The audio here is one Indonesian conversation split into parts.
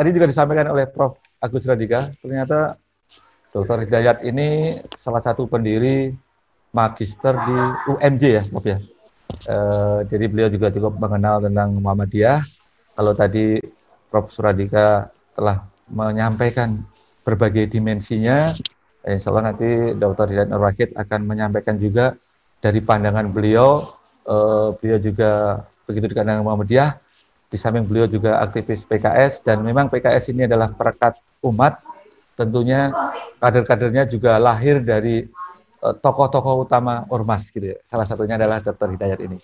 tadi juga disampaikan oleh Prof. Agus Radika, ternyata Dr. Hidayat ini salah satu pendiri magister di UMJ ya, Prof ya. Jadi beliau juga cukup mengenal tentang Muhammadiyah. Kalau tadi Prof. Suradika telah menyampaikan berbagai dimensinya, insya Allah nanti Dr. Hidayat Nur Wahid akan menyampaikan juga dari pandangan beliau. Beliau juga begitu dekat dengan Muhammadiyah. Di samping beliau juga aktivis PKS, dan memang PKS ini adalah perekat umat. Tentunya kader-kadernya juga lahir dari tokoh-tokoh utama ormas gitu ya. Salah satunya adalah Dr. Hidayat ini.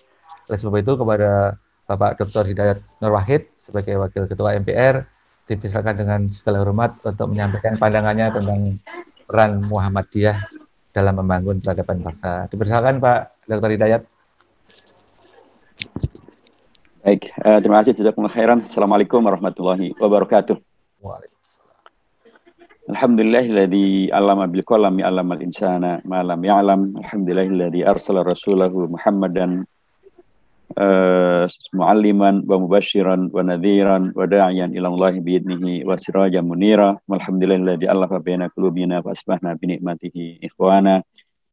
Oleh sebab itu kepada Bapak Dr. Hidayat Nur Wahid sebagai Wakil Ketua MPR dipersilakan dengan segala hormat untuk menyampaikan pandangannya tentang peran Muhammadiyah dalam membangun peradaban bangsa. Dipersilakan Pak Dr. Hidayat. Baik, terima kasih. Jazakumullah khairan. Assalamualaikum warahmatullahi wabarakatuh. Waalaikumsalam. Alhamdulillahilladzi 'allama bil qalami 'allamal insana ma lam ya'lam. Alhamdulillahilladzi arsala rasulahu Muhammadan mu'alliman wa mubasysyiran wa nadhiran wa da'iyan ila Allah bi idnihi wa sirajan munira. Alhamdulillahilladzi allafa baina qulubina fa asbahna bi ni'matihi ikhwana.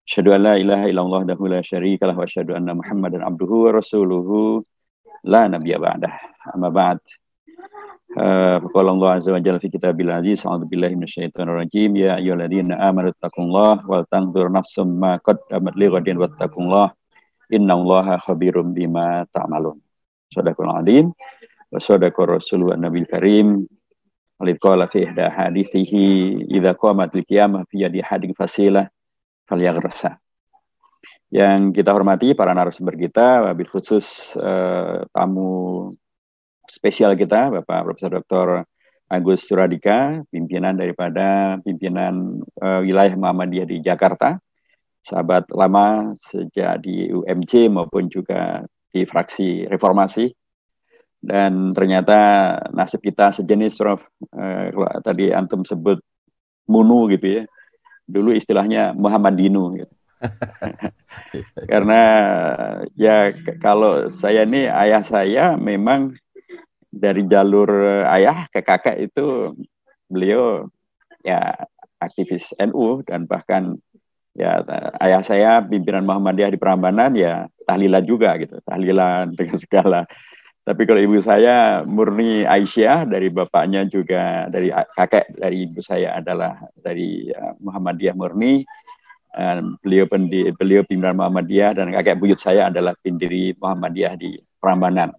Asyhadu an la ilaha illallah wahdahu la syarika lahu wa asyhadu anna Muhammadan abduhu wa rasuluhu la nabiyya ba'dah. Amma ba'd. Qala Allah azza wa jalla fi kitabil aziz, a'udzu billahi minasyaitonir rajim, ya ayyuhalladzina amanu taqullaha wal tanzur nafsum ma qaddamat lighadin wattaqullaha innallaha khabirum bima ta'malun. Shadaqul azim wa shadaqa rasulun nabiyil karim. Alif qala fi ihda hadithihi idza qamatil qiyamah fi yadi hadin fasilah falyaghrassah. Yang kita hormati para narasumber kita, wabil khusus tamu spesial kita, Bapak Profesor Dr. Agus Suradika, pimpinan wilayah Muhammadiyah di Jakarta, sahabat lama sejak di UMC maupun juga di fraksi reformasi. Dan ternyata nasib kita sejenis, Prof. Kalau tadi antum sebut MUNU gitu ya, dulu istilahnya Muhammadinu gitu. Karena ya kalau saya ini, ayah saya memang dari jalur ayah ke kakak itu beliau ya aktivis NU, dan bahkan ya ayah saya pimpinan Muhammadiyah di Prambanan, ya tahlilan juga gitu, tahlilan dengan segala. Tapi kalau ibu saya murni Aisyah, dari bapaknya juga dari kakek dari ibu saya adalah dari Muhammadiyah murni. Beliau pimpinan Muhammadiyah, dan kakek buyut saya adalah pendiri Muhammadiyah di Prambanan.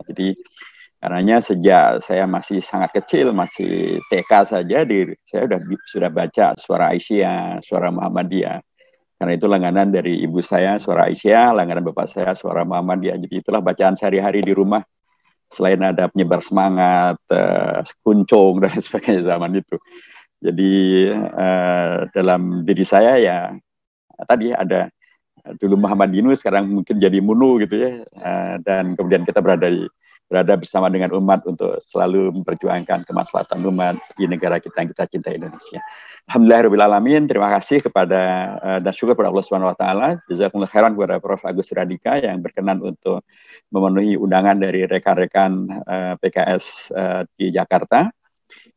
Jadi karenanya sejak saya masih sangat kecil, masih TK saja, saya sudah baca suara Aisyah, suara Muhammadiyah. Karena itu langganan dari ibu saya suara Aisyah, langganan bapak saya suara Muhammadiyah. Jadi itulah bacaan sehari-hari di rumah. Selain ada penyebar semangat, kuncung dan sebagainya zaman itu. Jadi dalam diri saya ya tadi ada dulu Muhammadinu, sekarang mungkin jadi MUNU gitu ya. Dan kemudian kita berada bersama dengan umat untuk selalu memperjuangkan kemaslahatan umat di negara kita yang kita cintai, Indonesia. Alhamdulillahirabbil alamin. Terima kasih kepada dan syukur kepada Allah Subhanahu wa taala. Jazakumullah khairan kepada Prof. Agus Radika yang berkenan untuk memenuhi undangan dari rekan-rekan PKS di Jakarta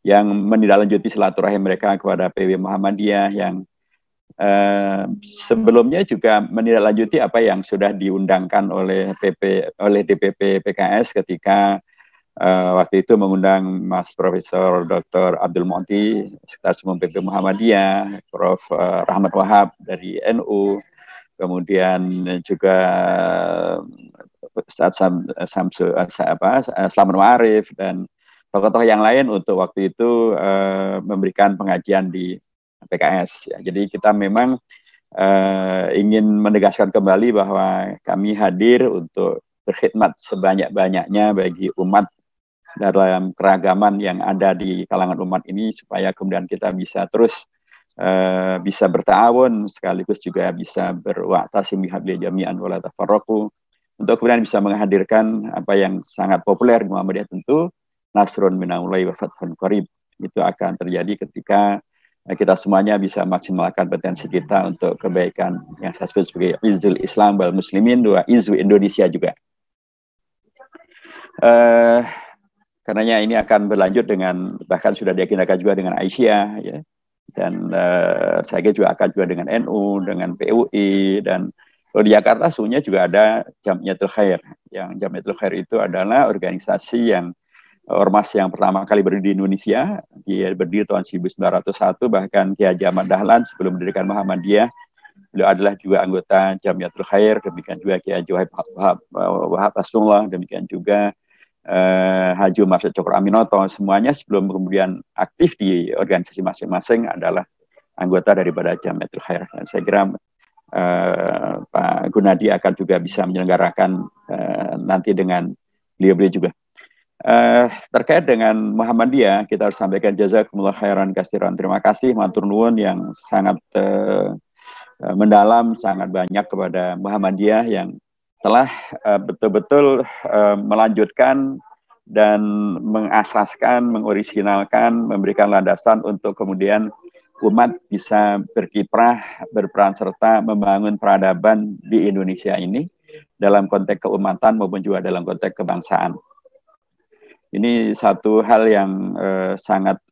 yang menindaklanjuti silaturahim mereka kepada PW Muhammadiyah, yang sebelumnya juga menindaklanjuti apa yang sudah diundangkan oleh DPP PKS ketika waktu itu mengundang Mas Profesor Dr. Abdul Mu'ti, Sekretaris Umum PP Muhammadiyah, Prof. Rahmat Wahab dari NU, kemudian juga Ustaz Slamet Ma'arif dan tokoh-tokoh yang lain untuk waktu itu memberikan pengajian di PKS. Ya. Jadi kita memang ingin menegaskan kembali bahwa kami hadir untuk berkhidmat sebanyak-banyaknya bagi umat dalam keragaman yang ada di kalangan umat ini, supaya kemudian kita bisa terus bisa berta'awun, sekaligus juga bisa berwa'tasim bihablillah jami'an wa la tafarraqu, untuk kemudian bisa menghadirkan apa yang sangat populer di Muhammadiyah, tentu nasrun minallahi wa fathun qarib. Itu akan terjadi ketika kita semuanya bisa maksimalkan potensi kita untuk kebaikan yang saya sebut sebagai Izzul Islam wal Muslimin, dua Izzu Indonesia juga. karenanya ini akan berlanjut dengan, bahkan sudah diagendakan juga dengan Aisyah, ya. Dan saya kira juga akan juga dengan NU, dengan PUI, dan kalau di Jakarta sebenarnya juga ada Jamiatul Khair. Yang Jamiatul Khair itu adalah organisasi yang ormas yang pertama kali berdiri di Indonesia. Dia berdiri tahun 1901, bahkan Ki Haji Ahmad Dahlan sebelum mendirikan Muhammadiyah, beliau adalah juga anggota Jamiatul Khair, demikian juga Ki Haji Wahab Hasbullah, demikian juga Haji Umar Cokro Aminoto. Semuanya sebelum kemudian aktif di organisasi masing-masing adalah anggota daripada Jamiatul Khair. Dan saya kira Pak Gunadi akan juga bisa menyelenggarakan nanti dengan beliau-beliau juga. Terkait dengan Muhammadiyah, kita harus sampaikan jazakumullah khairan katsiran. Terima kasih matur nuwun yang sangat mendalam, sangat banyak kepada Muhammadiyah yang telah betul-betul melanjutkan dan mengasaskan, mengorisinalkan, memberikan landasan untuk kemudian umat bisa berkiprah, berperan serta membangun peradaban di Indonesia ini dalam konteks keumatan maupun juga dalam konteks kebangsaan. Ini satu hal yang sangat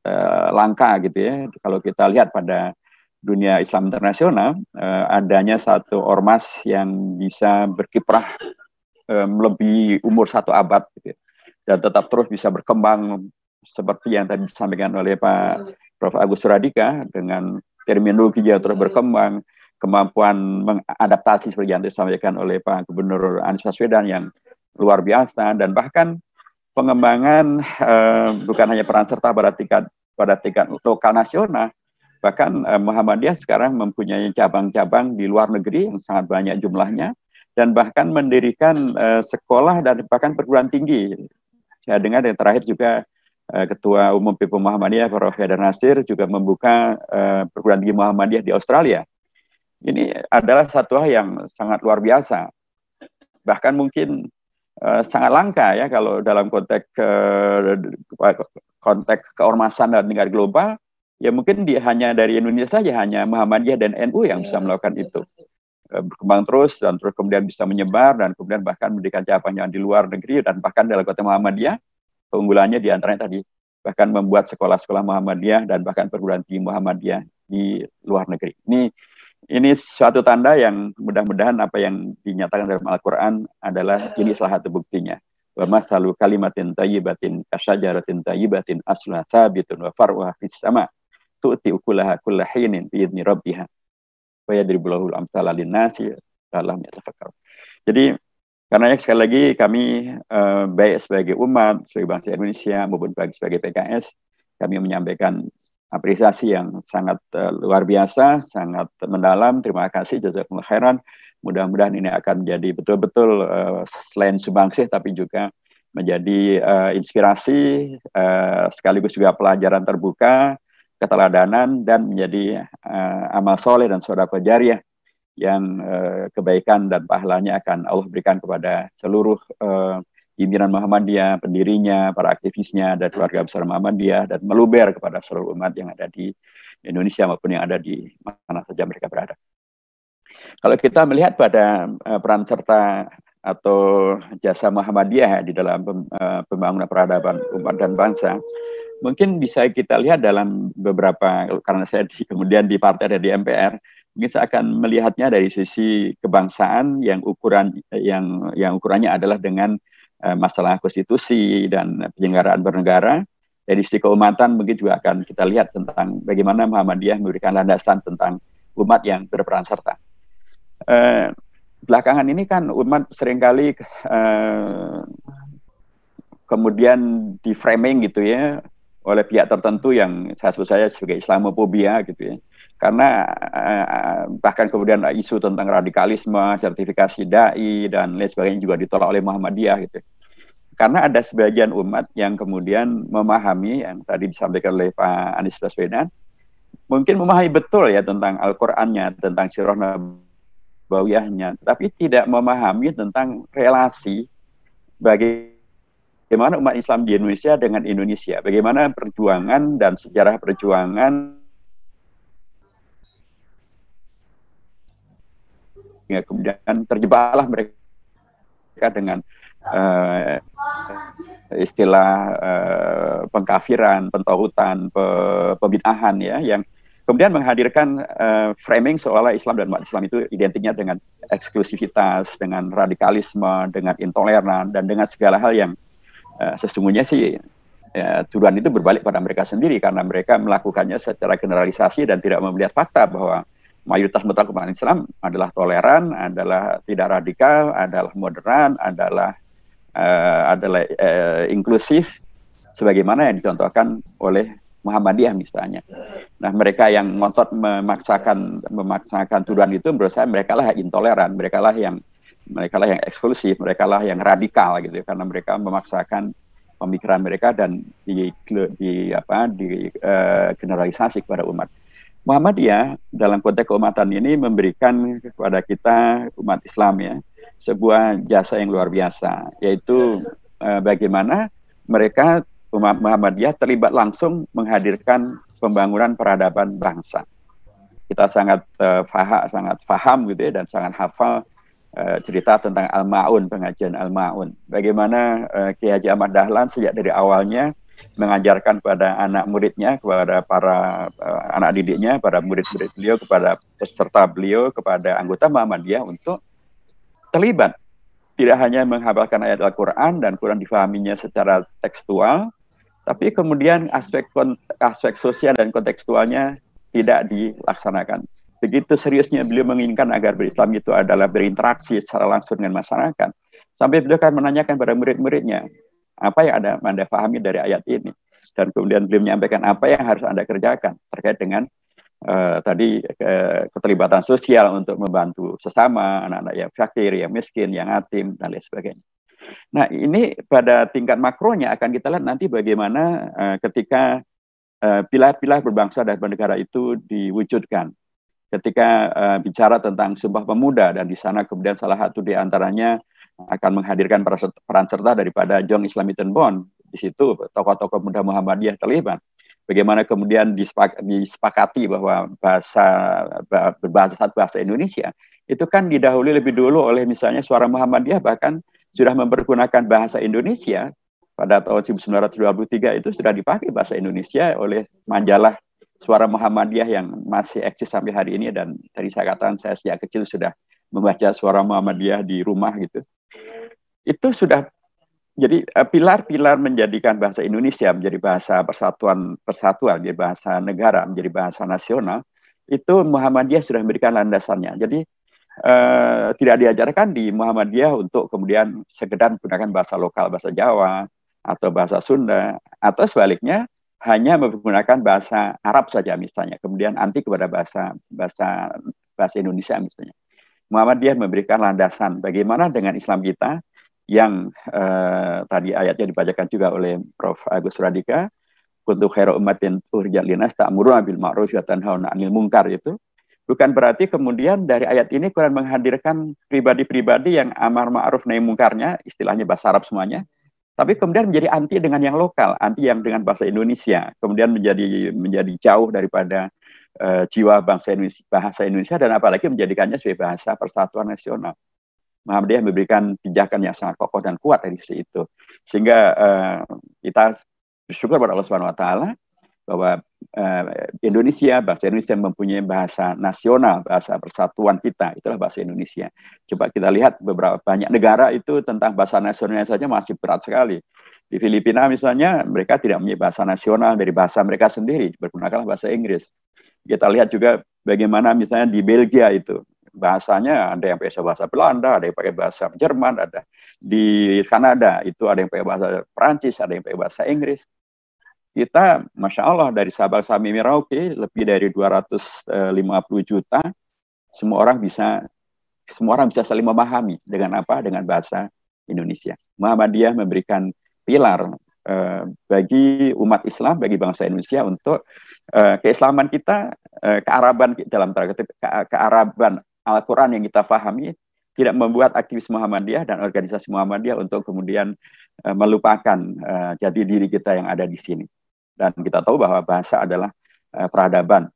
langka gitu ya. Kalau kita lihat pada dunia Islam internasional, adanya satu ormas yang bisa berkiprah melebihi umur 1 abad gitu ya, dan tetap terus bisa berkembang seperti yang tadi disampaikan oleh Pak Prof. Agus Suradika, dengan terminologi yang terus berkembang, kemampuan mengadaptasi seperti yang disampaikan oleh Pak Gubernur Anies Baswedan yang luar biasa, dan bahkan pengembangan bukan hanya peran serta pada tingkat lokal nasional, bahkan Muhammadiyah sekarang mempunyai cabang-cabang di luar negeri yang sangat banyak jumlahnya, dan bahkan mendirikan sekolah dan bahkan perguruan tinggi. Saya dengar yang terakhir juga Ketua Umum PP Muhammadiyah, Prof. Haidar Nasir, juga membuka perguruan tinggi Muhammadiyah di Australia. Ini adalah satu hal yang sangat luar biasa. Bahkan mungkin sangat langka ya kalau dalam konteks keormasan dan tingkat global, ya mungkin hanya dari Indonesia saja, hanya Muhammadiyah dan NU yang bisa melakukan itu. Berkembang terus dan terus kemudian bisa menyebar dan kemudian bahkan mendirikan cabang di luar negeri, dan bahkan dalam konteks Muhammadiyah, keunggulannya di antaranya tadi, bahkan membuat sekolah-sekolah Muhammadiyah dan bahkan perguruan tinggi Muhammadiyah di luar negeri. Ini suatu tanda yang mudah-mudahan apa yang dinyatakan dalam Al-Quran adalah ini salah satu buktinya. Wa mathalu kalimatin thayyibatin kasyajaratin thayyibatin asluha thabitun wa far'uha fis sama tu'ti ukulaha kulla hinin biidzni rabbiha wa yadribullahu al-amthala lin-nasi la'allahum yatafakkarun. Jadi karena sekali lagi kami baik sebagai umat, sebagai bangsa Indonesia maupun sebagai PKS, kami menyampaikan apresiasi yang sangat luar biasa, sangat mendalam. Terima kasih, jazakumullah khairan. Mudah-mudahan ini akan menjadi betul-betul selain subangsih, tapi juga menjadi inspirasi, sekaligus juga pelajaran terbuka, keteladanan, dan menjadi amal soleh dan sedekah jariah yang kebaikan dan pahalanya akan Allah berikan kepada seluruh pimpinan Muhammadiyah, pendirinya, para aktivisnya, dan keluarga besar Muhammadiyah, dan meluber kepada seluruh umat yang ada di Indonesia maupun yang ada di mana saja mereka berada. Kalau kita melihat pada peran serta atau jasa Muhammadiyah di dalam pembangunan peradaban umat dan bangsa, mungkin bisa kita lihat dalam beberapa, karena saya kemudian di partai dan di MPR, mungkin saya akan melihatnya dari sisi kebangsaan yang ukurannya adalah dengan masalah konstitusi dan penyelenggaraan bernegara. Dari sisi keumatan mungkin juga akan kita lihat tentang bagaimana Muhammadiyah memberikan landasan tentang umat yang berperan serta. Belakangan ini kan umat seringkali kemudian di framing gitu ya oleh pihak tertentu yang saya sebut saya sebagai Islamofobia gitu ya. Karena bahkan kemudian isu tentang radikalisme, sertifikasi dai dan lain sebagainya juga ditolak oleh Muhammadiyah gitu. Karena ada sebagian umat yang kemudian memahami yang tadi disampaikan oleh Pak Anies Baswedan, mungkin memahami betul ya tentang Al-Qur'annya, tentang sirah nabawiyahnya, tapi tidak memahami tentang relasi bagaimana umat Islam di Indonesia dengan Indonesia, bagaimana perjuangan dan sejarah perjuangan ya, kemudian terjebaklah mereka dengan istilah pengkafiran, pentauhidan, pembid'ahan ya, yang kemudian menghadirkan framing seolah Islam dan umat Islam itu identiknya dengan eksklusivitas, dengan radikalisme, dengan intoleran, dan dengan segala hal yang sesungguhnya sih tuduhan itu berbalik pada mereka sendiri karena mereka melakukannya secara generalisasi dan tidak melihat fakta bahwa mayoritas mutlak umat Islam adalah toleran, adalah tidak radikal, adalah moderat, adalah inklusif, sebagaimana yang dicontohkan oleh Muhammadiyah misalnya. Nah, mereka yang ngotot memaksakan tuduhan itu, menurut saya mereka lah yang intoleran, mereka lah yang eksklusif, mereka lah yang radikal gitu, karena mereka memaksakan pemikiran mereka dan generalisasi kepada umat. Muhammadiyah dalam konteks keumatan ini memberikan kepada kita umat Islam ya sebuah jasa yang luar biasa, yaitu bagaimana mereka umat Muhammadiyah terlibat langsung menghadirkan pembangunan peradaban bangsa. Kita sangat paham gitu ya, dan sangat hafal cerita tentang Al-Ma'un, pengajian Al-Ma'un. Bagaimana Kiai Haji Ahmad Dahlan sejak dari awalnya mengajarkan kepada anak muridnya, kepada para anak didiknya, para murid-murid beliau, kepada peserta beliau, kepada anggota Muhammadiyah untuk terlibat. Tidak hanya menghafalkan ayat Al-Quran dan Quran difahaminya secara tekstual, tapi kemudian aspek sosial dan kontekstualnya tidak dilaksanakan. Begitu seriusnya beliau menginginkan agar berislam itu adalah berinteraksi secara langsung dengan masyarakat. Sampai beliau akan menanyakan pada murid-muridnya, apa yang Anda pahami dari ayat ini? Dan kemudian beliau menyampaikan apa yang harus Anda kerjakan terkait dengan keterlibatan sosial untuk membantu sesama, anak-anak yang fakir, yang miskin, yang yatim, dan lain sebagainya. Nah, ini pada tingkat makronya akan kita lihat nanti bagaimana ketika pilar-pilar berbangsa dan bernegara itu diwujudkan. Ketika bicara tentang Sumpah Pemuda, dan di sana kemudian salah satu di antaranya akan menghadirkan peran serta daripada Young Islamitan Bond. Di situ tokoh-tokoh muda Muhammadiyah terlibat. Bagaimana kemudian disepakati bahwa bahasa Indonesia itu kan didahului lebih dulu oleh misalnya Suara Muhammadiyah, bahkan sudah mempergunakan bahasa Indonesia pada tahun 1923 itu sudah dipakai bahasa Indonesia oleh majalah Suara Muhammadiyah yang masih eksis sampai hari ini, dan tadi saya katakan saya sejak kecil sudah membaca Suara Muhammadiyah di rumah gitu. Itu sudah jadi pilar-pilar menjadikan bahasa Indonesia menjadi bahasa persatuan, menjadi bahasa negara, menjadi bahasa nasional. Itu Muhammadiyah sudah memberikan landasannya. Jadi tidak diajarkan di Muhammadiyah untuk kemudian sekedar menggunakan bahasa lokal, bahasa Jawa atau bahasa Sunda, atau sebaliknya hanya menggunakan bahasa Arab saja misalnya, kemudian anti kepada bahasa Indonesia misalnya. Muhammadiyah memberikan landasan bagaimana dengan Islam kita yang tadi ayatnya dibacakan juga oleh Prof. Agus Radika, kuntu khairu ummatin ukhrijat linnas ta'muruna bil ma'ruf wa tanhauna 'anil munkar, itu bukan berarti kemudian dari ayat ini Quran menghadirkan pribadi-pribadi yang amar ma'ruf nahi mungkarnya, istilahnya bahasa Arab semuanya, tapi kemudian menjadi anti dengan yang lokal, anti yang dengan bahasa Indonesia, kemudian menjadi jauh daripada jiwa bahasa Indonesia, dan apalagi menjadikannya sebagai bahasa persatuan nasional. Muhammadiyah memberikan pijakan yang sangat kokoh dan kuat dari sisi itu, sehingga kita bersyukur pada Allah Subhanahu Wa Taala bahwa bangsa Indonesia mempunyai bahasa nasional, bahasa persatuan kita, itulah bahasa Indonesia. Coba kita lihat banyak negara itu tentang bahasa nasionalnya saja masih berat sekali. Di Filipina misalnya, mereka tidak mempunyai bahasa nasional dari bahasa mereka sendiri, bergunakan bahasa Inggris. Kita lihat juga bagaimana misalnya di Belgia itu, bahasanya ada yang pakai bahasa Belanda, ada yang pakai bahasa Jerman, ada di Kanada itu ada yang pakai bahasa Perancis, ada yang pakai bahasa Inggris. Kita, Masya Allah, dari Sabang sampai Merauke, lebih dari 250 juta, semua orang bisa saling memahami dengan apa? Dengan bahasa Indonesia. Muhammadiyah memberikan pilar bagi umat Islam, bagi bangsa Indonesia untuk keislaman kita, kearaban dalam kearaban Al-Quran yang kita pahami, tidak membuat aktivis Muhammadiyah dan organisasi Muhammadiyah untuk kemudian melupakan jati diri kita yang ada di sini. Dan kita tahu bahwa bahasa adalah peradaban,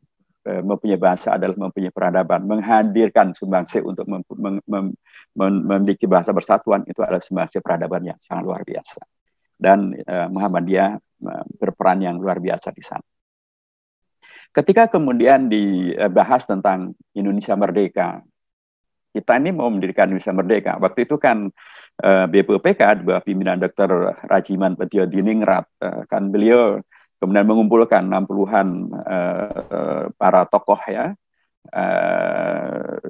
mempunyai bahasa adalah mempunyai peradaban, menghadirkan sumbangsi untuk memiliki bahasa persatuan itu adalah sumbangsi peradaban yang sangat luar biasa. dan Muhammadiyah berperan yang luar biasa di sana. Ketika kemudian dibahas tentang Indonesia Merdeka, kita ini mau mendirikan Indonesia Merdeka. Waktu itu kan BPUPK di bawah pimpinan Dr. Rajiman Setio-Diningrat, kan beliau kemudian mengumpulkan 60-an para tokoh ya.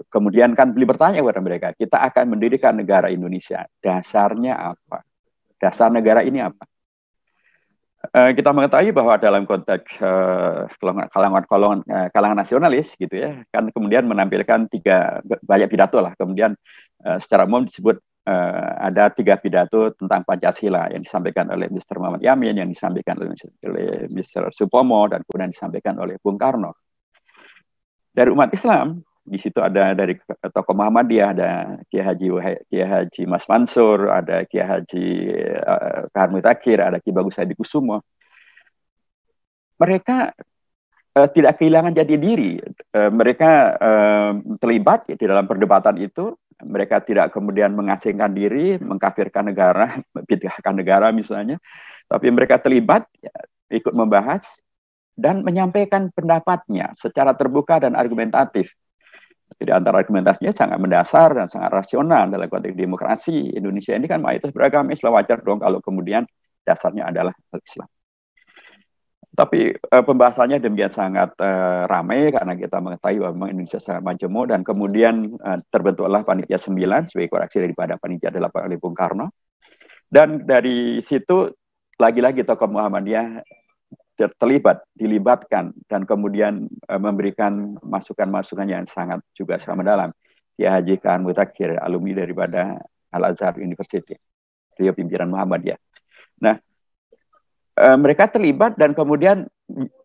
Kemudian kan beliau bertanya kepada mereka, kita akan mendirikan negara Indonesia. Dasarnya apa? Dasar negara ini apa? Kita mengetahui bahwa dalam konteks kalangan nasionalis gitu ya, kan kemudian menampilkan banyak pidato lah. Kemudian secara umum disebut ada 3 pidato tentang Pancasila yang disampaikan oleh Mr. Muhammad Yamin, yang disampaikan oleh Mr. Supomo, dan kemudian disampaikan oleh Bung Karno. Dari umat Islam, di situ ada dari tokoh Muhammadiyah, ada Kiai Haji Mas Mansur, ada Kiai Haji Kahar Mutakhir, ada Ki Bagus Hadikusumo. Mereka tidak kehilangan jati diri. Mereka terlibat di dalam perdebatan itu. Mereka tidak kemudian mengasingkan diri, mengkafirkan negara, bid'ahkan negara misalnya. Tapi mereka terlibat, ikut membahas, dan menyampaikan pendapatnya secara terbuka dan argumentatif. Di antara argumentasinya sangat mendasar dan sangat rasional dalam konteks demokrasi. Indonesia ini kan mayoritas beragama Islam, wajar dong kalau kemudian dasarnya adalah Islam. Tapi pembahasannya demikian sangat ramai karena kita mengetahui bahwa Indonesia sangat majemuk, dan kemudian terbentuklah Panitia 9 sebagai koreksi daripada Panitia 8 oleh Bung Karno. Dan dari situ lagi-lagi tokoh Muhammadiyah dilibatkan, dan kemudian memberikan masukan-masukan yang sangat juga mendalam. Kiai Haji Kahar Mutakhir, alumni daripada Al-Azhar University, beliau pimpinan Muhammadiyah. Nah, mereka terlibat dan kemudian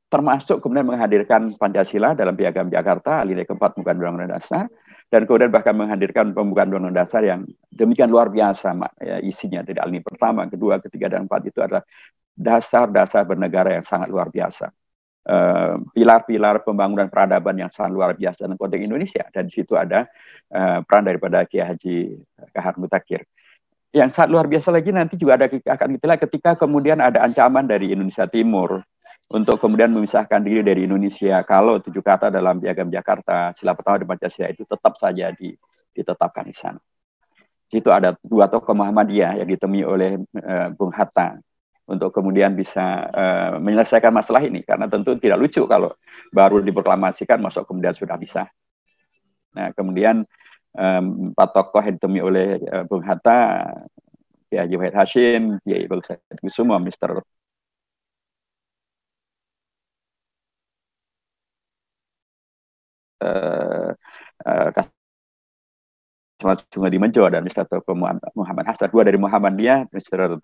termasuk kemudian menghadirkan Pancasila dalam Piagam Jakarta, alinea keempat pembukaan Undang-Undang Dasar, dan kemudian bahkan menghadirkan pembukaan Undang-Undang Dasar yang demikian luar biasa, ya, isinya dari alinea pertama, kedua, ketiga, dan empat itu adalah dasar-dasar bernegara yang sangat luar biasa. Pilar-pilar pembangunan peradaban yang sangat luar biasa dalam konteks Indonesia. Dan di situ ada peran daripada Kiai Haji Kahar Mutakhir. Yang sangat luar biasa lagi nanti juga akan kita lihat ketika kemudian ada ancaman dari Indonesia Timur untuk kemudian memisahkan diri dari Indonesia. Kalau 7 kata dalam Piagam Jakarta, sila pertama di Pancasila itu tetap saja ditetapkan di sana. Di situ ada 2 tokoh Muhammadiyah yang ditemui oleh Bung Hatta untuk kemudian bisa menyelesaikan masalah ini. Karena tentu tidak lucu kalau baru diproklamasikan, masuk kemudian sudah bisa. Nah, kemudian 4 tokoh yang ditemui oleh Bung Hatta, Kiai Haji Wahid Hasyim, Kiai Bagus Hadikusumo, Mr. Sungai Dimenjo, dan Mr. Toko Muhammad Hasan, 2 dari Muhammadiyah, Mr.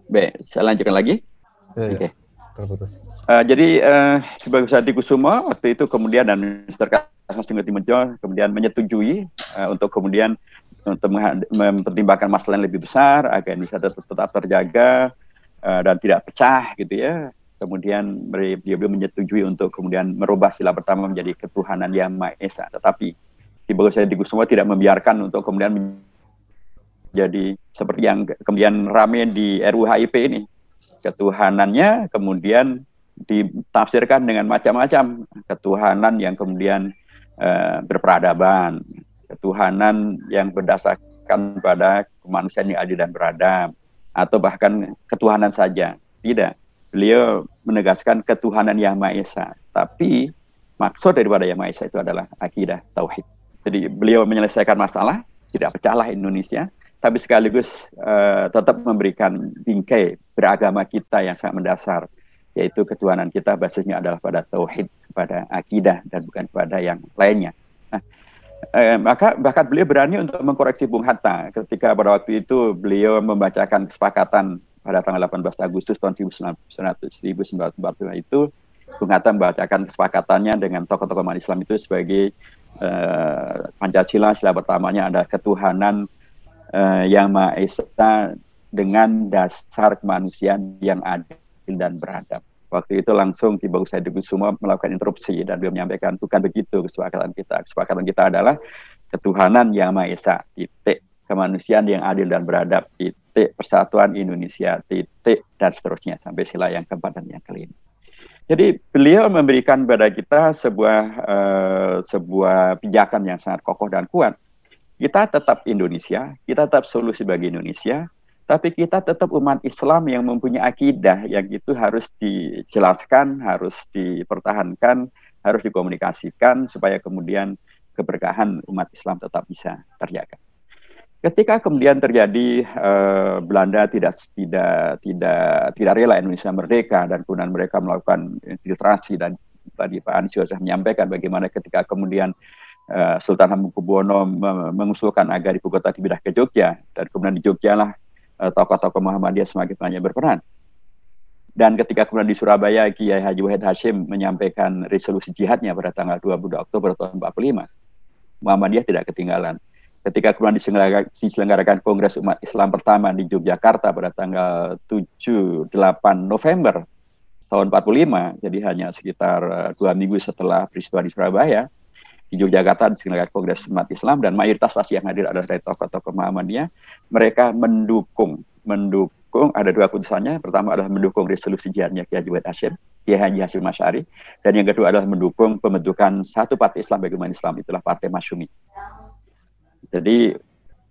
Baik, saya lanjutkan lagi. Oke. Terputus. Jadi sebagai Hadikusumo waktu itu kemudian dan Mr. Sungai Dimenjo kemudian menyetujui untuk kemudian untuk mempertimbangkan masalah yang lebih besar agar Indonesia tetap terjaga dan tidak pecah gitu ya. Kemudian beliau menyetujui untuk kemudian merubah sila pertama menjadi ketuhanan Yang Maha Esa. Tetapi Ki Bagus Hadikusumo tidak membiarkan untuk kemudian menjadi seperti yang kemudian rame di RUU HIP ini. Ketuhanannya kemudian ditafsirkan dengan macam-macam. Ketuhanan yang kemudian berperadaban, ketuhanan yang berdasarkan pada kemanusiaan yang adil dan beradab, atau bahkan ketuhanan saja. Tidak. Beliau menegaskan ketuhanan Yang Maha Esa. Tapi maksud daripada Yang Maha Esa itu adalah akidah tauhid. Jadi beliau menyelesaikan masalah, tidak pecahlah Indonesia, tapi sekaligus tetap memberikan bingkai beragama kita yang sangat mendasar, yaitu ketuhanan kita basisnya adalah pada tauhid, pada akidah, dan bukan pada yang lainnya. Nah, maka bahkan beliau berani untuk mengkoreksi Bung Hatta ketika pada waktu itu beliau membacakan kesepakatan pada tanggal 18 Agustus tahun 1945 itu. Bung Hatta membacakan kesepakatannya dengan tokoh-tokoh umat Islam itu sebagai Pancasila, sila pertamanya adalah ketuhanan yang Maha Esa dengan dasar kemanusiaan yang adil dan beradab. Waktu itu langsung Ki Bagus Hadikusumo melakukan interupsi dan beliau menyampaikan bukan begitu kesepakatan kita. Kesepakatan kita adalah ketuhanan yang Maha Esa, titik, kemanusiaan yang adil dan beradab, titik, persatuan Indonesia, titik, dan seterusnya sampai sila yang keempat dan yang kelima. Jadi beliau memberikan kepada kita sebuah pijakan yang sangat kokoh dan kuat. Kita tetap Indonesia, kita tetap solusi bagi Indonesia, tapi kita tetap umat Islam yang mempunyai akidah yang itu harus dijelaskan, harus dipertahankan, harus dikomunikasikan supaya kemudian keberkahan umat Islam tetap bisa terjaga. Ketika kemudian terjadi Belanda tidak rela Indonesia merdeka dan kemudian mereka melakukan infiltrasi, dan tadi Pak Anies sudah menyampaikan bagaimana ketika kemudian Sultan Hamengkubuwono mengusulkan agar ibu kota dipindah ke Jogja, dan kemudian di Jogja lah tokoh-tokoh Muhammadiyah semakin banyak berperan. Dan ketika kemudian di Surabaya Kiai Haji Wahid Hasyim menyampaikan resolusi jihadnya pada tanggal 22 Oktober tahun 45, Muhammadiyah tidak ketinggalan. Ketika kemudian diselenggarakan Kongres Umat Islam pertama di Yogyakarta pada tanggal 7-8 November tahun 45, jadi hanya sekitar 2 minggu setelah peristiwa di Surabaya, di Yogyakarta diselenggarakan Kongres Umat Islam dan mayoritas pasti yang hadir adalah dari tokoh-tokoh Muhammadiyah. Mereka mendukung ada 2 putusannya. Pertama adalah mendukung resolusi jihadnya Kiai Haji Wahid Hasyim, Kiai Haji Hasyim Asy'ari, dan yang kedua adalah mendukung pembentukan satu partai Islam bagi umat Islam, itulah Partai Masyumi. Jadi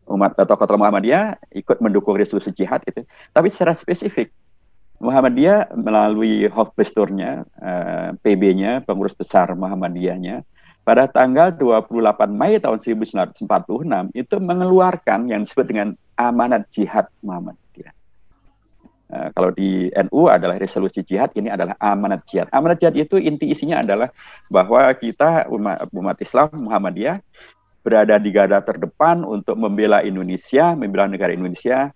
tokoh-tokoh Muhammadiyah ikut mendukung resolusi jihad itu, tapi secara spesifik Muhammadiyah melalui Hofbesturnya, PB-nya, pengurus besar Muhammadiyahnya, pada tanggal 28 Mei tahun 1946 itu mengeluarkan yang disebut dengan amanat jihad Muhammadiyah. Kalau di NU adalah resolusi jihad, ini adalah amanat jihad. Amanat jihad itu inti isinya adalah bahwa kita umat Islam Muhammadiyah berada di garda terdepan untuk membela Indonesia, membela negara Indonesia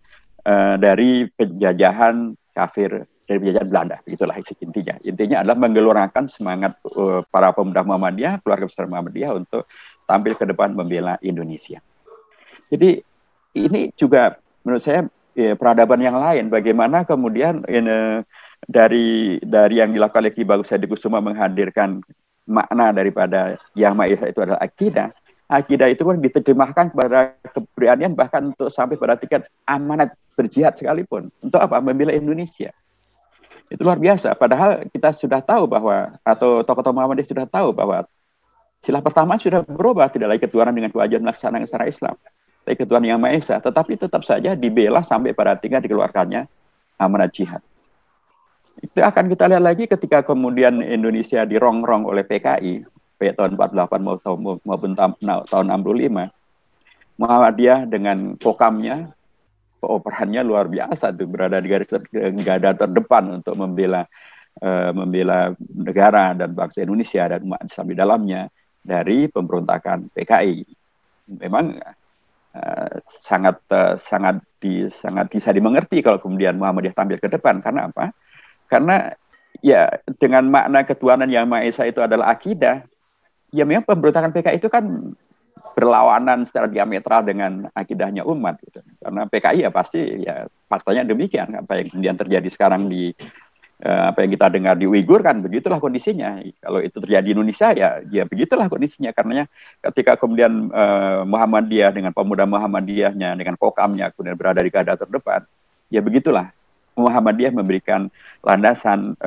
dari penjajahan kafir, dari penjajahan Belanda. Itulah isi intinya. Intinya adalah menggelorkan semangat para pemuda Muhammadiyah, keluarga besar Muhammadiyah untuk tampil ke depan membela Indonesia. Jadi ini juga menurut saya peradaban yang lain. Bagaimana kemudian dari yang dilakukan oleh Ki Bagus Hadikusumo menghadirkan makna daripada Yang Maha Esa itu adalah akidah. Akidah itu kan diterjemahkan kepada keberanian bahkan untuk sampai pada tingkat amanat berjihad sekalipun. Untuk apa? Membela Indonesia. Itu luar biasa. Padahal kita sudah tahu bahwa, atau tokoh-tokoh Muhammadiyah sudah tahu bahwa sila pertama sudah berubah, tidak lagi ketuhanan dengan kewajiban melaksanakan secara Islam, tapi ketuhanan yang Maha Esa. Tetapi tetap saja dibela sampai pada tingkat dikeluarkannya amanat jihad. Itu akan kita lihat lagi ketika kemudian Indonesia dirongrong oleh PKI, baik tahun 48 maupun tahun 65. Muhammadiyah dengan kokamnya, perannya luar biasa tuh, berada di garis garda terdepan untuk membela negara dan bangsa Indonesia dan umat Islam di dalamnya dari pemberontakan PKI. Memang sangat bisa dimengerti kalau kemudian Muhammadiyah tampil ke depan. Karena apa? Karena ya dengan makna ketuhanan yang Maha Esa itu adalah akidah. Ya memang pemberontakan PKI itu kan berlawanan secara diametral dengan akidahnya umat gitu. Karena PKI ya pasti ya faktanya demikian. Apa yang kemudian terjadi sekarang di apa yang kita dengar di Uighur kan begitulah kondisinya. Kalau itu terjadi di Indonesia ya begitulah kondisinya. Karena ketika kemudian Muhammadiyah dengan pemuda Muhammadiyahnya dengan kokamnya kemudian berada di garda terdepan, ya begitulah Muhammadiyah memberikan landasan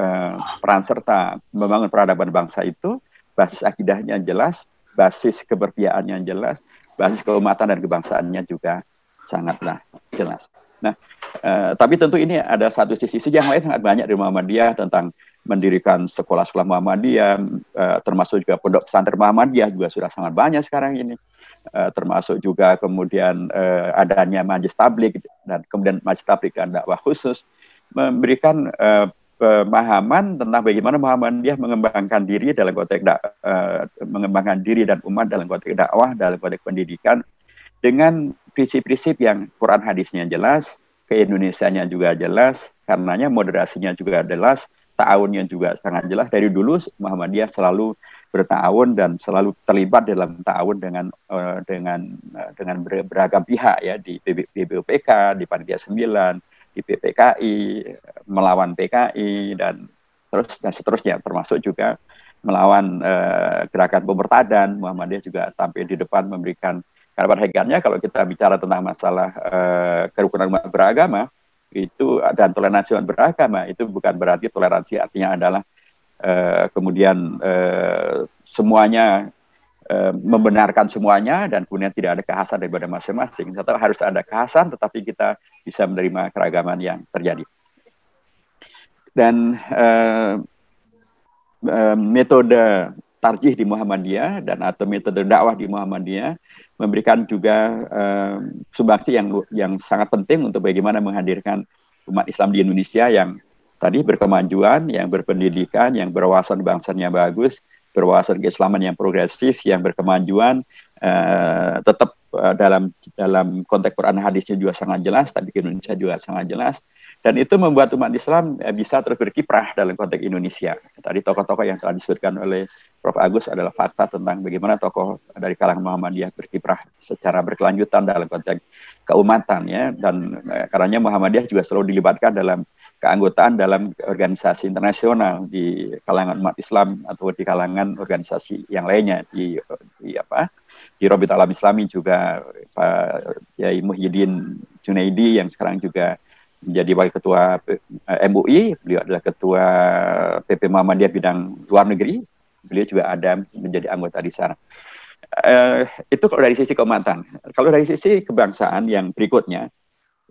peran serta membangun peradaban bangsa itu, basis akidahnya jelas, basis keberpihakannya jelas, basis keumatan dan kebangsaannya juga sangatlah jelas. Nah, tapi tentu ini ada satu sisi yang lain sangat banyak di Muhammadiyah tentang mendirikan sekolah-sekolah Muhammadiyah, termasuk juga pondok pesantren Muhammadiyah juga sudah sangat banyak sekarang ini. termasuk juga kemudian adanya majelis tabligh dan kemudian majelis tabligh dan dakwah khusus memberikan pemahaman tentang bagaimana Muhammadiyah mengembangkan diri dalam konteks mengembangkan diri dan umat dalam konteks dakwah, dalam konteks pendidikan dengan prinsip-prinsip yang Quran hadisnya jelas, ke-Indonesianya juga jelas, karenanya moderasinya juga jelas, ta'awunnya juga sangat jelas. Dari dulu Muhammadiyah selalu berta'awun dan selalu terlibat dalam ta'awun dengan beragam pihak ya, di BPUPK, di Panitia 9, di PPKI, melawan PKI dan seterusnya, termasuk juga melawan gerakan pemurtadan. Muhammadiyah juga tampil di depan memberikan, karena pada hakikatnya kalau kita bicara tentang masalah kerukunan umat beragama itu dan toleransi umat beragama itu bukan berarti toleransi artinya adalah kemudian semuanya membenarkan semuanya dan kemudian tidak ada kekhasan daripada masing-masing. Tetap harus ada kekhasan, tetapi kita bisa menerima keragaman yang terjadi. Dan metode tarjih di Muhammadiyah dan atau metode dakwah di Muhammadiyah memberikan juga sumbangsi yang sangat penting untuk bagaimana menghadirkan umat Islam di Indonesia yang tadi berkemajuan, yang berpendidikan, yang berwawasan bangsanya bagus, berwawasan keislaman yang progresif, yang berkemajuan, tetap dalam konteks Quran hadisnya juga sangat jelas, tapi ke Indonesia juga sangat jelas. Dan itu membuat umat Islam bisa terus berkiprah dalam konteks Indonesia. Tadi tokoh-tokoh yang telah disebutkan oleh Prof. Agus adalah fakta tentang bagaimana tokoh dari kalangan Muhammadiyah berkiprah secara berkelanjutan dalam konteks keumatan ya. Dan karenanya Muhammadiyah juga selalu dilibatkan dalam keanggotaan dalam organisasi internasional di kalangan umat Islam atau di kalangan organisasi yang lainnya di Rabit Alam Islami juga Pak Yai Muhyiddin Junaidi yang sekarang juga menjadi wakil ketua MUI, beliau adalah ketua PP Muhammadiyah bidang luar negeri, beliau juga ada menjadi anggota di sana. Itu kalau dari sisi keumatan. Kalau dari sisi kebangsaan yang berikutnya,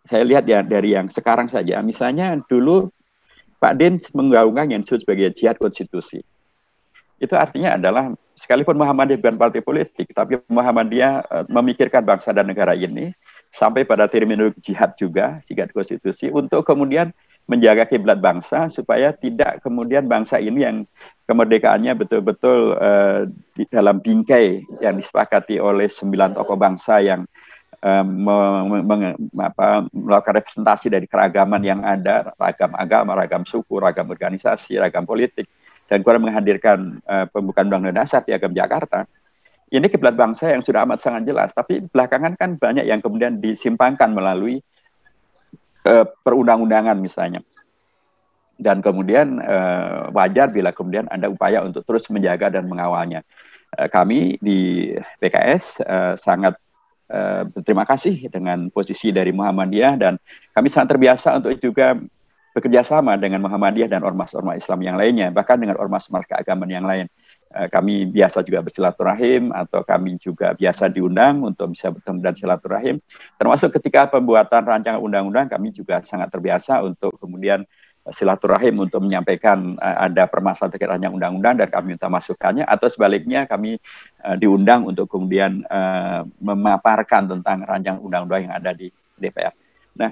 saya lihat ya dari yang sekarang saja, misalnya dulu Pak Din menggaungkan yang disebut sebagai jihad konstitusi. Itu artinya adalah sekalipun Muhammadiyah bukan partai politik, tapi Muhammadiyah memikirkan bangsa dan negara ini sampai pada terminologi jihad juga, jihad konstitusi, untuk kemudian menjaga kiblat bangsa supaya tidak kemudian bangsa ini yang kemerdekaannya betul-betul di dalam bingkai yang disepakati oleh 9 tokoh bangsa yang melakukan representasi dari keragaman yang ada, ragam agama, ragam suku, ragam organisasi, ragam politik, dan kemudian menghadirkan pembukaan Undang-Undang Dasar Piagam Jakarta. Ini kiblat bangsa yang sudah amat sangat jelas, tapi belakangan kan banyak yang kemudian disimpangkan melalui perundang-undangan misalnya. Dan kemudian wajar bila kemudian ada upaya untuk terus menjaga dan mengawalnya. Kami di PKS sangat berterima kasih dengan posisi dari Muhammadiyah dan kami sangat terbiasa untuk juga bekerja sama dengan Muhammadiyah dan ormas-ormas Islam yang lainnya, bahkan dengan ormas-ormas keagamaan yang lain. Kami biasa juga bersilaturahim atau kami juga biasa diundang untuk bisa bertemu dan silaturahim. Termasuk ketika pembuatan rancangan undang-undang kami juga sangat terbiasa untuk kemudian silaturahim untuk menyampaikan ada permasalahan terkait rancangan undang-undang dan kami minta masukannya, atau sebaliknya kami diundang untuk kemudian memaparkan tentang rancangan undang-undang yang ada di DPR. Nah,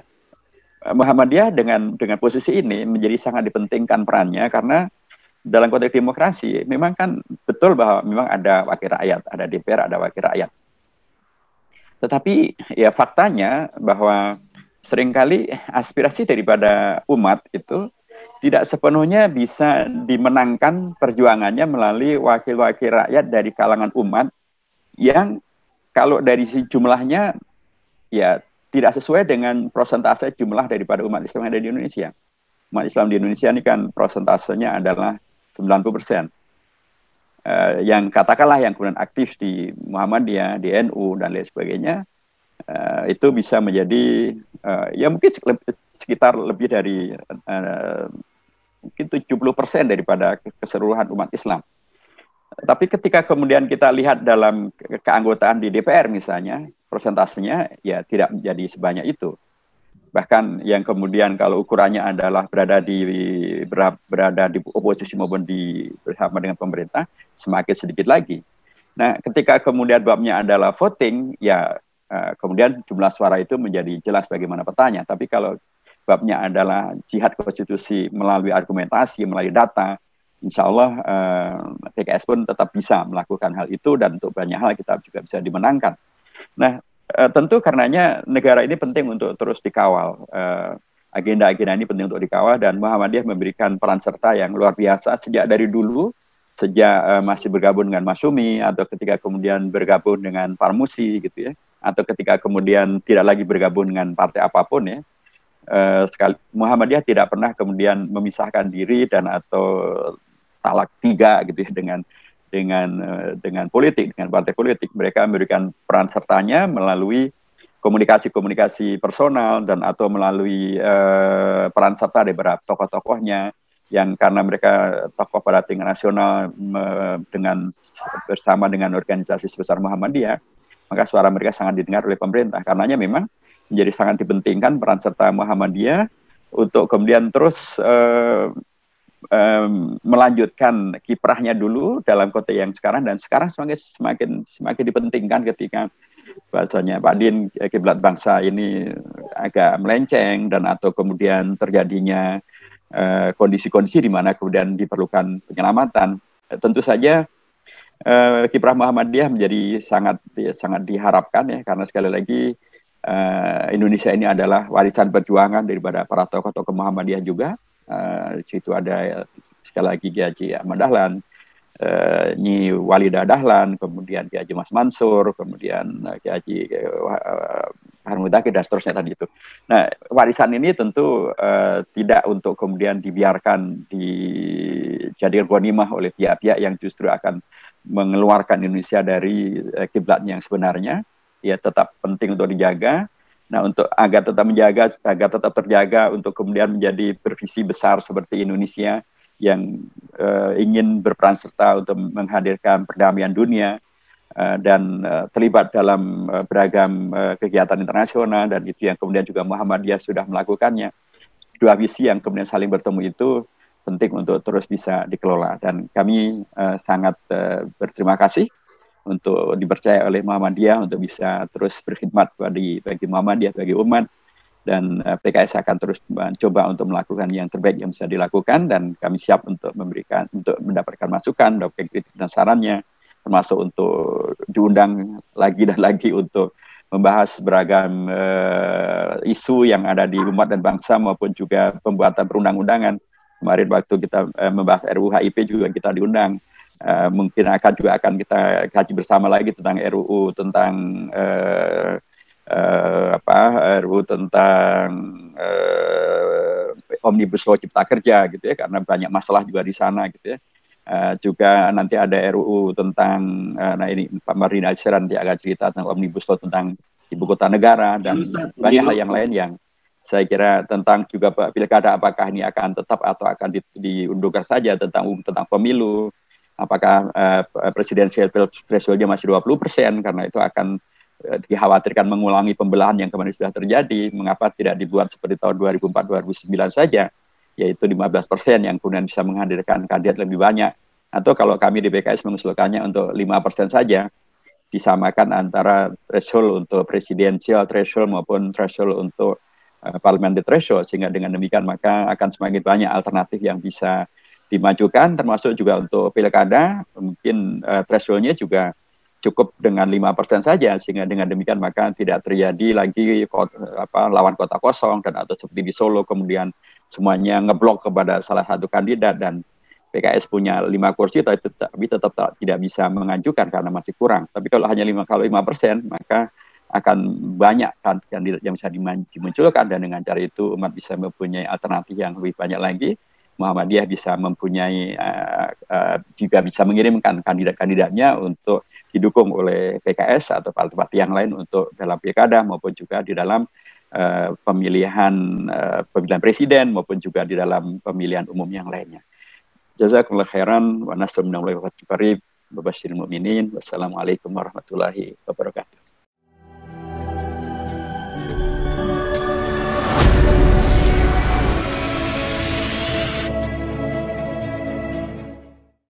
Muhammadiyah dengan posisi ini menjadi sangat dipentingkan perannya karena dalam konteks demokrasi memang kan betul bahwa memang ada wakil rakyat, ada DPR, ada wakil rakyat. Tetapi ya faktanya bahwa seringkali aspirasi daripada umat itu tidak sepenuhnya bisa dimenangkan perjuangannya melalui wakil-wakil rakyat dari kalangan umat yang kalau dari sisi jumlahnya ya tidak sesuai dengan prosentase jumlah daripada umat Islam yang ada di Indonesia. Umat Islam di Indonesia ini kan prosentasenya adalah 90%. Yang katakanlah yang kemudian aktif di Muhammadiyah, di NU dan lain sebagainya, itu bisa menjadi ya mungkin sekitar lebih dari mungkin 70% daripada keseluruhan umat Islam. Tapi ketika kemudian kita lihat dalam keanggotaan di DPR misalnya, persentasenya ya tidak menjadi sebanyak itu. Bahkan yang kemudian kalau ukurannya adalah berada di oposisi maupun bersama dengan pemerintah, semakin sedikit lagi. Nah, ketika kemudian babnya adalah voting, ya kemudian jumlah suara itu menjadi jelas bagaimana petanya. Tapi kalau babnya adalah jihad konstitusi melalui argumentasi, melalui data, insya Allah PKS pun tetap bisa melakukan hal itu dan untuk banyak hal kita juga bisa dimenangkan. Nah, tentu karenanya negara ini penting untuk terus dikawal. Agenda-agenda ini penting untuk dikawal dan Muhammadiyah memberikan peran serta yang luar biasa sejak dari dulu, sejak masih bergabung dengan Masyumi atau ketika kemudian bergabung dengan Parmusi gitu ya, atau ketika kemudian tidak lagi bergabung dengan partai apapun ya. Muhammadiyah tidak pernah kemudian memisahkan diri dan atau talak tiga gitu ya dengan politik, dengan partai politik. Mereka memberikan peran sertanya melalui komunikasi-komunikasi personal dan atau melalui peran serta dari beberapa tokoh-tokohnya yang karena mereka tokoh pada tingkat nasional bersama dengan organisasi sebesar Muhammadiyah, maka suara mereka sangat didengar oleh pemerintah. Karenanya memang menjadi sangat dipentingkan peran serta Muhammadiyah untuk kemudian terus melanjutkan kiprahnya dulu dalam konteks yang sekarang, dan sekarang semakin dipentingkan ketika bahasanya Pak Din, kiblat bangsa ini agak melenceng dan atau kemudian terjadinya kondisi-kondisi di mana kemudian diperlukan penyelamatan. Tentu saja kiprah Muhammadiyah menjadi sangat diharapkan ya, karena sekali lagi Indonesia ini adalah warisan perjuangan daripada para tokoh-tokoh Muhammadiyah juga. Di situ ada sekali lagi Kiai Haji Ahmad Dahlan, Nyi Walida Dahlan, kemudian Kiai Haji Mas Mansur, kemudian Kiai Haji Harun Mutaqi dan seterusnya tadi itu. Nah, warisan ini tentu tidak untuk kemudian dibiarkan dijadikan ghanimah oleh pihak-pihak yang justru akan mengeluarkan Indonesia dari kiblatnya yang sebenarnya. Ya tetap penting untuk dijaga. Nah, untuk agar tetap terjaga untuk kemudian menjadi bervisi besar seperti Indonesia yang ingin berperan serta untuk menghadirkan perdamaian dunia dan terlibat dalam beragam kegiatan internasional, dan itu yang kemudian juga Muhammadiyah sudah melakukannya. Dua visi yang kemudian saling bertemu itu penting untuk terus bisa dikelola, dan kami sangat berterima kasih untuk dipercaya oleh Muhammadiyah untuk bisa terus berkhidmat bagi Muhammadiyah, bagi umat, dan PKS akan terus mencoba untuk melakukan yang terbaik yang bisa dilakukan, dan kami siap untuk mendapatkan masukan, kritik dan sarannya, termasuk untuk diundang lagi dan lagi untuk membahas beragam isu yang ada di umat dan bangsa maupun juga pembuatan perundang-undangan. Kemarin waktu kita membahas RUU HIP juga kita diundang. Mungkin akan kita kaji bersama lagi tentang RUU tentang RUU tentang Omnibus Law Cipta Kerja gitu ya, karena banyak masalah juga di sana gitu ya. Juga nanti ada RUU tentang nah ini Pak Marina Alisaran dia akan cerita tentang Omnibus Law tentang ibu kota negara dan banyak hal yang lain yang saya kira tentang juga pilkada, apakah ini akan tetap atau akan diundurkan saja, tentang pemilu, apakah presidensial threshold-nya masih 20%, karena itu akan dikhawatirkan mengulangi pembelahan yang kemarin sudah terjadi. Mengapa tidak dibuat seperti tahun 2004-2009 saja, yaitu 15% yang kemudian bisa menghadirkan kandidat lebih banyak. Atau kalau kami di PKS mengusulkannya untuk 5% saja, disamakan antara threshold untuk presidensial threshold maupun threshold untuk parliamentary threshold, sehingga dengan demikian maka akan semakin banyak alternatif yang bisa dimajukan, termasuk juga untuk pilkada, mungkin thresholdnya juga cukup dengan 5% saja, sehingga dengan demikian maka tidak terjadi lagi lawan kota kosong dan atau seperti di Solo kemudian semuanya ngeblok kepada salah satu kandidat dan PKS punya 5 kursi tapi tetap tidak bisa mengajukan karena masih kurang. Tapi kalau hanya 5% maka akan banyak kandidat yang bisa dimunculkan, dan dengan cara itu umat bisa mempunyai alternatif yang lebih banyak lagi. Muhammadiyah bisa mempunyai juga bisa mengirimkan kandidat-kandidatnya untuk didukung oleh PKS atau partai-partai yang lain untuk dalam pilkada maupun juga di dalam pemilihan presiden maupun juga di dalam pemilihan umum yang lainnya. Jazakumullah khairan wa nasrullahi wa barakatuh. Wabasyiril mu'minin. Wassalamualaikum warahmatullahi wabarakatuh.